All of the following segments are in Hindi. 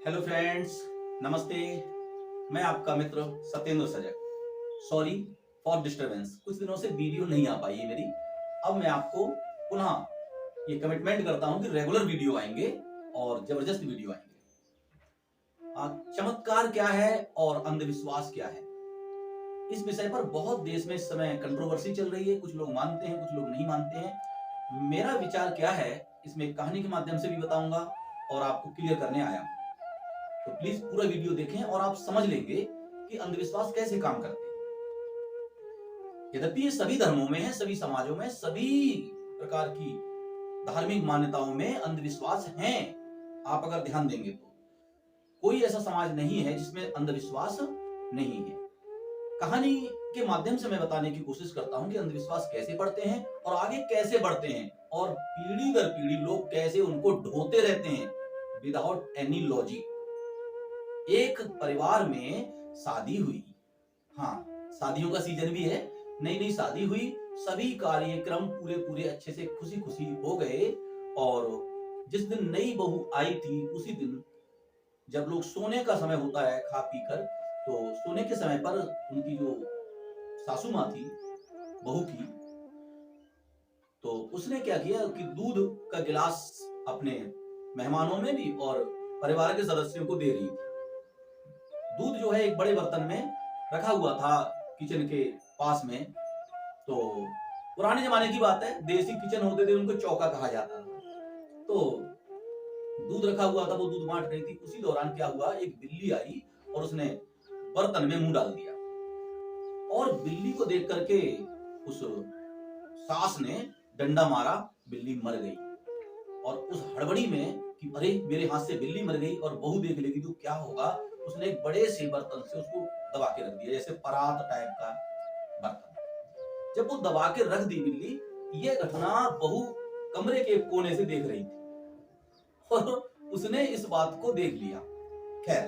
हेलो फ्रेंड्स, नमस्ते। मैं आपका मित्र सत्येंद्र सजग। सॉरी फॉर डिस्टरबेंस, कुछ दिनों से वीडियो नहीं आ पाई है मेरी। अब मैं आपको पुनः ये कमिटमेंट करता हूं कि रेगुलर वीडियो आएंगे और जबरदस्त वीडियो आएंगे। चमत्कार क्या है और अंधविश्वास क्या है, इस विषय पर बहुत देश में इस समय कंट्रोवर्सी चल रही है। कुछ लोग मानते हैं, कुछ लोग नहीं मानते हैं। मेरा विचार क्या है, इसमें कहानी के माध्यम से भी बताऊंगा और आपको क्लियर करने आया हूं। तो प्लीज पूरा वीडियो देखें और आप समझ लेंगे कि अंधविश्वास कैसे काम करते हैं। यद्यपि ये सभी धर्मों में है, सभी समाजों में, सभी प्रकार की धार्मिक मान्यताओं में अंधविश्वास हैं। आप अगर ध्यान देंगे तो कोई ऐसा समाज नहीं है जिसमें अंधविश्वास नहीं है। कहानी के माध्यम से मैं बताने की कोशिश करता हूं कि अंधविश्वास कैसे बढ़ते हैं और आगे कैसे बढ़ते हैं और पीढ़ी दर पीढ़ी लोग कैसे उनको ढोते रहते हैं विदाउट एनी लॉजिक। एक परिवार में शादी हुई, हाँ, शादियों का सीजन भी है, नई नई शादी हुई, सभी कार्यक्रम पूरे पूरे अच्छे से खुशी खुशी हो गए। और जिस दिन नई बहू आई थी उसी दिन जब लोग सोने का समय होता है खा पी कर, तो सोने के समय पर उनकी जो सासू माँ थी बहू की, तो उसने क्या किया कि दूध का गिलास अपने मेहमानों में भी और परिवार के सदस्यों को दे रही थी। दूध जो है एक बड़े बर्तन में रखा हुआ था किचन के पास में। तो पुराने जमाने की बात है, देसी किचन होते थे, उनको चौका कहा जाता था। तो दूध रखा हुआ था, वो दूध बांट रही थी। उसी दौरान क्या हुआ, एक बिल्ली आई और उसने बर्तन में मुंह डाल दिया और बिल्ली को देख करके उस सास ने डंडा मारा, बिल्ली मर गई। और उस हड़बड़ी में कि अरे मेरे हाथ से बिल्ली मर गई और बहू देख लेगी तो क्या होगा, उसने एक बड़े से बर्तन से उसको दबा के रख दिया, जैसे परात टाइप का बर्तन। जब वो दबा के रख दी बिल्ली, ये घटना बहू कमरे के कोने से देख रही थी और उसने इस बात को देख लिया। खैर,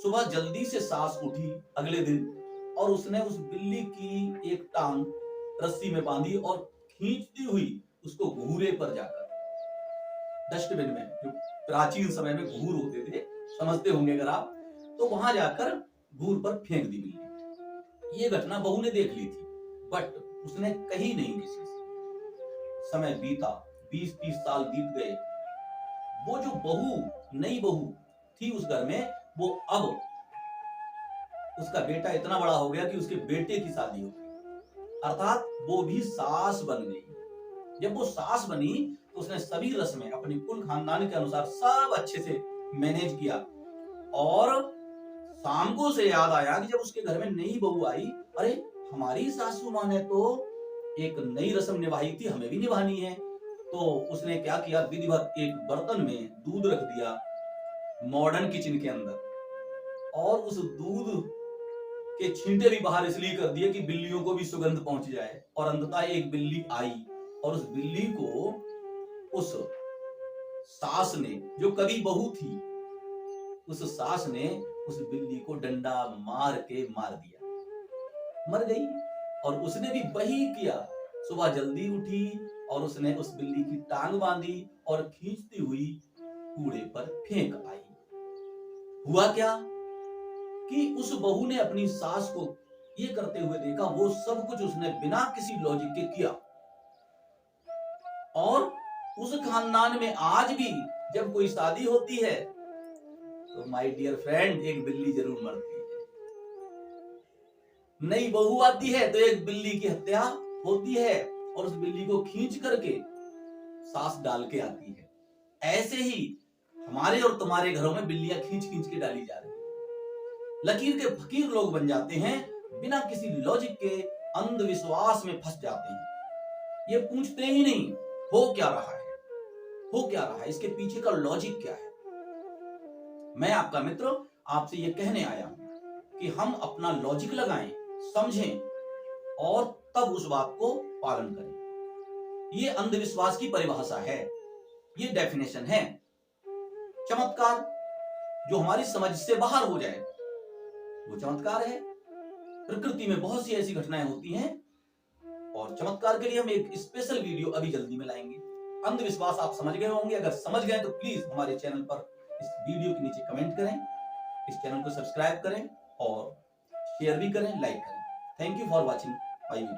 सुबह जल्दी से सास उठी अगले दिन और उसने उस बिल्ली की एक टांग रस्सी में बांधी और खींचती हुई उसको घूरे पर जाकर, डस्टबिन में, जो प्राचीन समय में घूर होते थे, समझते होंगे अगर आप, तो वहां जाकर घूर पर फेंक दी बिल्ली। ये घटना बहू ने देख ली थी, बट उसने कही नहीं किसी से। समय बीता, 20-30 साल बीत गए। वो जो बहू, नई बहू थी उस घर में, वो अब उसका बेटा इतना बड़ा हो गया कि उसके बेटे की शादी हो गई, अर्थात वो भी सास बन गई। जब वो सास बनी तो उसने सभी रस्में अपने कुल खानदान के अनुसार सब अच्छे से मैनेज किया। और शाम को उसे याद आया कि जब उसके घर में नई बहू आई, अरे हमारी सासू माँ ने तो एक नई रस्म निभाई थी, हमें भी निभानी है। तो उसने क्या किया, विधिवत एक बर्तन में दूध रख दिया मॉडर्न किचन के अंदर, और उस दूध के छींटे भी बाहर इसलिए कर दिए कि बिल्लियों को भी सुगंध पहुंच जाए। और अंततः एक बिल्ली आई और उस बिल्ली को उस सास ने, जो कभी बहू थी, उस सास ने उस बिल्ली को डंडा मार के मार दिया, मर गई। और उसने भी वही किया, सुबह जल्दी उठी और उसने उस बिल्ली की टांग बांधी और खींचती हुई कूड़े पर फेंक आई। हुआ क्या कि उस बहू ने अपनी सास को ये करते हुए देखा, वो सब कुछ उसने बिना किसी लॉजिक के किया। और उस खानदान में आज भी जब कोई शादी होती है तो माय डियर फ्रेंड, एक बिल्ली जरूर मरती है। नई बहू आती है तो एक बिल्ली की हत्या होती है और उस बिल्ली को खींच करके सास डाल के आती है। ऐसे ही हमारे और तुम्हारे घरों में बिल्लियां खींच खींच के डाली जा रही है। लकीर के फकीर लोग बन जाते हैं, बिना किसी लॉजिक के अंधविश्वास में फंस जाते हैं। ये पूछते ही नहीं हो क्या रहा है, हो क्या रहा है, इसके पीछे का लॉजिक क्या है। मैं आपका मित्र आपसे ये कहने आया हूं कि हम अपना लॉजिक लगाएं, समझें और तब उस बात को पालन करें। ये अंधविश्वास की परिभाषा है, ये डेफिनेशन है। चमत्कार जो हमारी समझ से बाहर हो जाए वो चमत्कार है। प्रकृति में बहुत सी ऐसी घटनाएं होती हैं और चमत्कार के लिए हम एक स्पेशल वीडियो अभी जल्दी में लाएंगे। अंधविश्वास आप समझ गए होंगे, अगर समझ गए तो प्लीज हमारे चैनल पर इस वीडियो के नीचे कमेंट करें, इस चैनल को सब्सक्राइब करें और शेयर भी करें, लाइक करें। Thank you for watching my video.